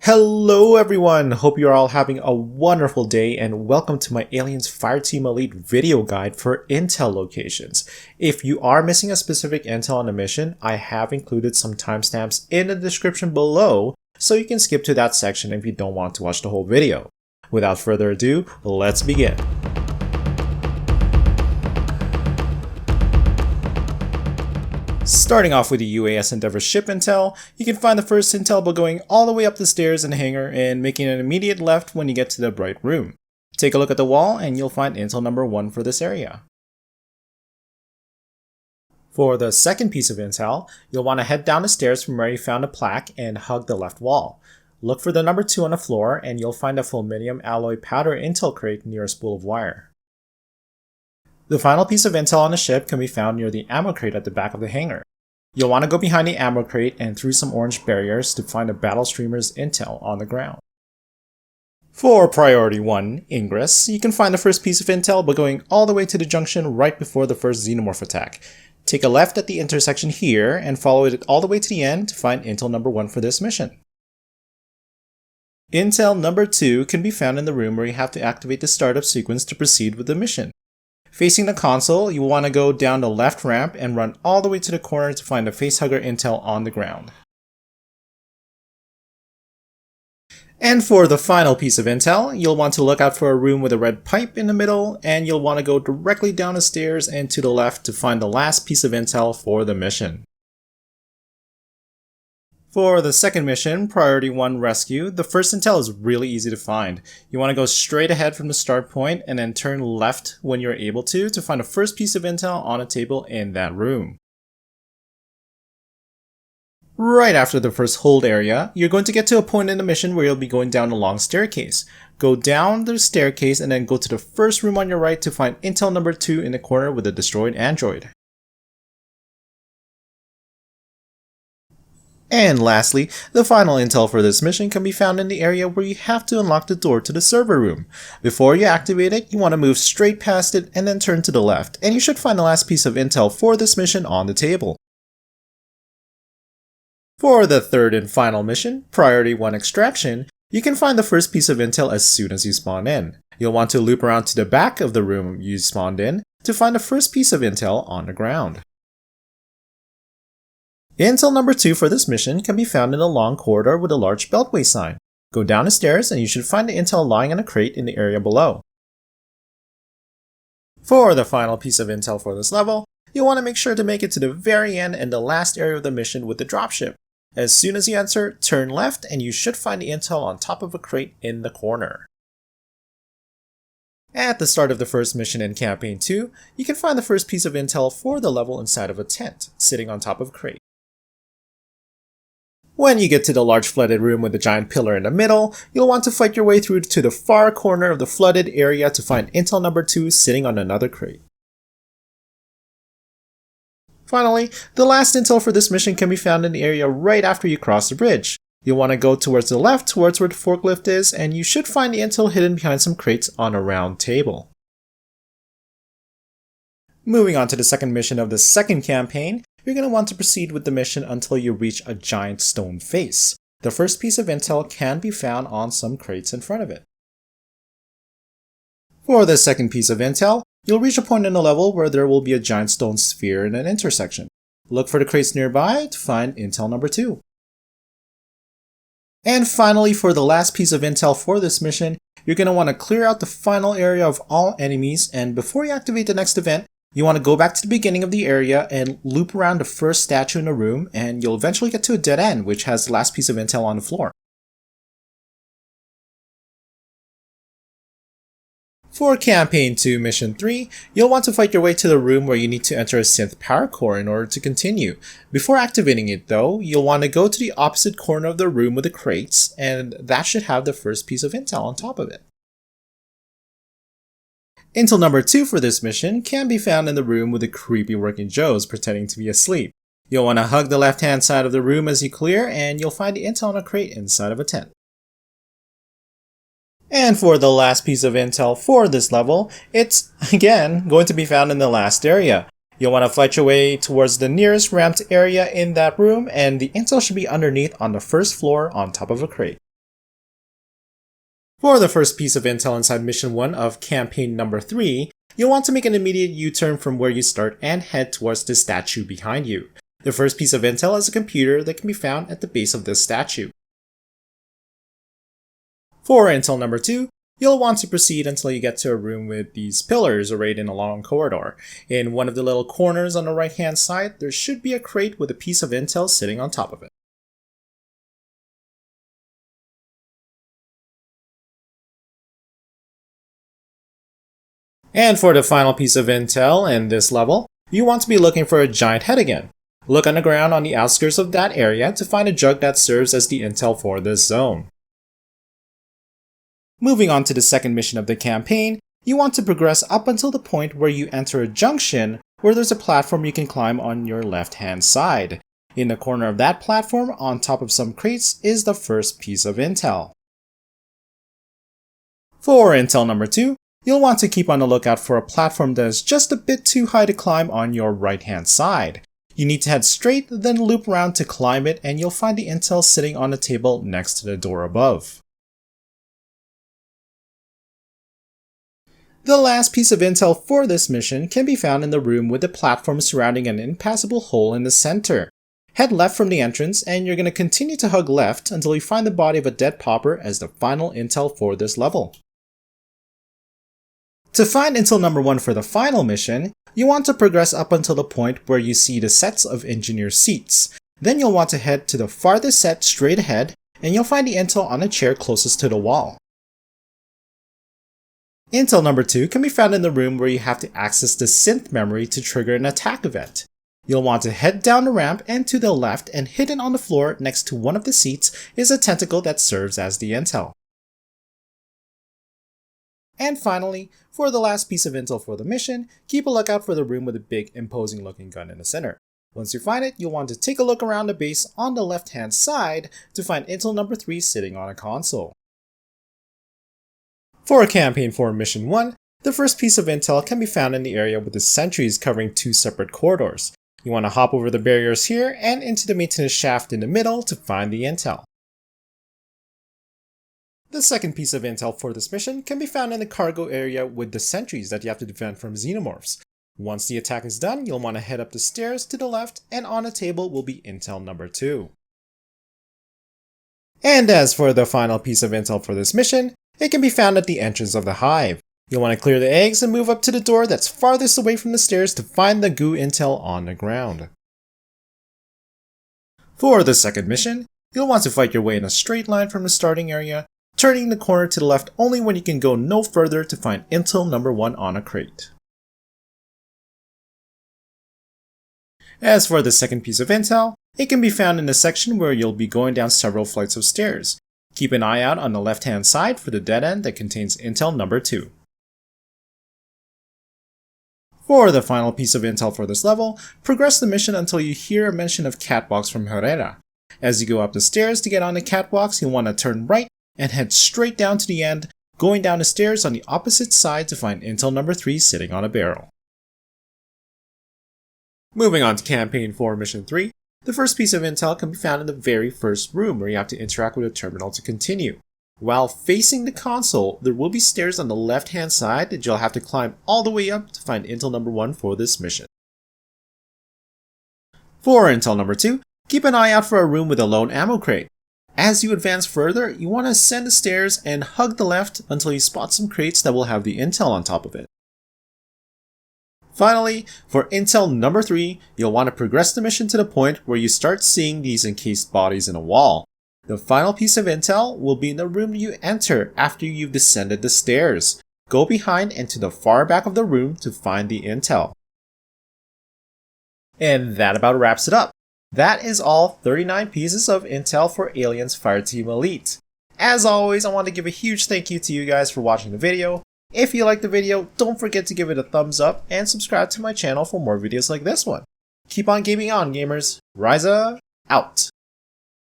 Hello everyone! Hope you're all having a wonderful day and welcome to my Aliens Fireteam Elite video guide for intel locations. If you are missing a specific intel on a mission, I have included some timestamps in the description below so you can skip to that section if you don't want to watch the whole video. Without further ado, let's begin. Starting off with the UAS Endeavour ship intel, you can find the first intel by going all the way up the stairs in the hangar and making an immediate left when you get to the bright room. Take a look at the wall and you'll find intel number 1 for this area. For the second piece of intel, you'll want to head down the stairs from where you found a plaque and hug the left wall. Look for the number 2 on the floor and you'll find a fulminium alloy powder intel crate near a spool of wire. The final piece of intel on the ship can be found near the ammo crate at the back of the hangar. You'll want to go behind the ammo crate and through some orange barriers to find a battle streamer's intel on the ground. For Priority 1, Ingress, you can find the first piece of intel by going all the way to the junction right before the first xenomorph attack. Take a left at the intersection here and follow it all the way to the end to find intel number 1 for this mission. Intel number 2 can be found in the room where you have to activate the startup sequence to proceed with the mission. Facing the console, you want to go down the left ramp and run all the way to the corner to find the facehugger intel on the ground. And for the final piece of intel, you'll want to look out for a room with a red pipe in the middle, and you'll want to go directly down the stairs and to the left to find the last piece of intel for the mission. For the second mission, Priority 1 Rescue, the first intel is really easy to find. You want to go straight ahead from the start point and then turn left when you're able to find the first piece of intel on a table in that room. Right after the first hold area, you're going to get to a point in the mission where you'll be going down a long staircase. Go down the staircase and then go to the first room on your right to find intel number 2 in the corner with a destroyed android. And lastly, the final intel for this mission can be found in the area where you have to unlock the door to the server room. Before you activate it, you want to move straight past it and then turn to the left, and you should find the last piece of intel for this mission on the table. For the third and final mission, Priority 1 Extraction, you can find the first piece of intel as soon as you spawn in. You'll want to loop around to the back of the room you spawned in to find the first piece of intel on the ground. Intel number 2 for this mission can be found in a long corridor with a large beltway sign. Go down the stairs and you should find the intel lying in a crate in the area below. For the final piece of intel for this level, you'll want to make sure to make it to the very end and the last area of the mission with the dropship. As soon as you enter, turn left and you should find the intel on top of a crate in the corner. At the start of the first mission in Campaign 2, you can find the first piece of intel for the level inside of a tent, sitting on top of a crate. When you get to the large flooded room with the giant pillar in the middle, you'll want to fight your way through to the far corner of the flooded area to find intel number 2 sitting on another crate. Finally, the last intel for this mission can be found in the area right after you cross the bridge. You'll want to go towards the left towards where the forklift is, and you should find the intel hidden behind some crates on a round table. Moving on to the second mission of the second campaign, you're going to want to proceed with the mission until you reach a giant stone face. The first piece of intel can be found on some crates in front of it. For the second piece of intel, you'll reach a point in the level where there will be a giant stone sphere in an intersection. Look for the crates nearby to find intel number 2. And finally, for the last piece of intel for this mission, you're going to want to clear out the final area of all enemies, and before you activate the next event, you want to go back to the beginning of the area and loop around the first statue in the room, and you'll eventually get to a dead end, which has the last piece of intel on the floor. For Campaign 2 Mission 3, you'll want to fight your way to the room where you need to enter a synth power core in order to continue. Before activating it though, you'll want to go to the opposite corner of the room with the crates, and that should have the first piece of intel on top of it. Intel number 2 for this mission can be found in the room with the creepy working Joes pretending to be asleep. You'll want to hug the left hand side of the room as you clear, and you'll find the intel on a crate inside of a tent. And for the last piece of intel for this level, it's, again, going to be found in the last area. You'll want to fight your way towards the nearest ramped area in that room, and the intel should be underneath on the first floor on top of a crate. For the first piece of intel inside Mission 1 of Campaign number 3, you'll want to make an immediate U-turn from where you start and head towards the statue behind you. The first piece of intel is a computer that can be found at the base of this statue. For intel number 2, you'll want to proceed until you get to a room with these pillars arrayed in a long corridor. In one of the little corners on the right hand side, there should be a crate with a piece of intel sitting on top of it. And for the final piece of intel in this level, you want to be looking for a giant head again. Look on the ground on the outskirts of that area to find a jug that serves as the intel for this zone. Moving on to the second mission of the campaign, you want to progress up until the point where you enter a junction where there's a platform you can climb on your left hand side. In the corner of that platform, on top of some crates, is the first piece of intel. For intel number 2, you'll want to keep on the lookout for a platform that is just a bit too high to climb on your right hand side. You need to head straight, then loop around to climb it, and you'll find the intel sitting on the table next to the door above. The last piece of intel for this mission can be found in the room with the platform surrounding an impassable hole in the center. Head left from the entrance, and you're going to continue to hug left until you find the body of a dead pauper as the final intel for this level. To find intel number 1 for the final mission, you want to progress up until the point where you see the sets of engineer seats. Then you'll want to head to the farthest set straight ahead, and you'll find the intel on a chair closest to the wall. Intel number 2 can be found in the room where you have to access the synth memory to trigger an attack event. You'll want to head down the ramp and to the left, and hidden on the floor next to one of the seats is a tentacle that serves as the intel. And finally, for the last piece of intel for the mission, keep a lookout for the room with a big imposing looking gun in the center. Once you find it, you'll want to take a look around the base on the left hand side to find intel number 3 sitting on a console. For Campaign 4 Mission 1, the first piece of intel can be found in the area with the sentries covering 2 separate corridors. You want to hop over the barriers here and into the maintenance shaft in the middle to find the intel. The second piece of intel for this mission can be found in the cargo area with the sentries that you have to defend from xenomorphs. Once the attack is done, you'll want to head up the stairs to the left, and on a table will be intel number 2. And as for the final piece of intel for this mission, it can be found at the entrance of the hive. You'll want to clear the eggs and move up to the door that's farthest away from the stairs to find the goo intel on the ground. For the second mission, you'll want to fight your way in a straight line from the starting area, turning the corner to the left only when you can go no further to find intel number 1 on a crate. As for the second piece of intel, it can be found in the section where you'll be going down several flights of stairs. Keep an eye out on the left hand side for the dead end that contains intel number 2. For the final piece of intel for this level, progress the mission until you hear a mention of catwalks from Herrera. As you go up the stairs to get on the catwalks, you'll want to turn right and head straight down to the end, going down the stairs on the opposite side to find intel number 3 sitting on a barrel. Moving on to Campaign 4 Mission 3, the first piece of intel can be found in the very first room where you have to interact with a terminal to continue. While facing the console, there will be stairs on the left hand side that you'll have to climb all the way up to find intel number 1 for this mission. For intel number 2, keep an eye out for a room with a lone ammo crate. As you advance further, you want to ascend the stairs and hug the left until you spot some crates that will have the intel on top of it. Finally, for intel number 3, you'll want to progress the mission to the point where you start seeing these encased bodies in a wall. The final piece of intel will be in the room you enter after you've descended the stairs. Go behind and to the far back of the room to find the intel. And that about wraps it up. That is all 39 pieces of intel for Aliens Fireteam Elite. As always, I want to give a huge thank you to you guys for watching the video. If you liked the video, don't forget to give it a thumbs up and subscribe to my channel for more videos like this one. Keep on gaming on, gamers. Ryza out.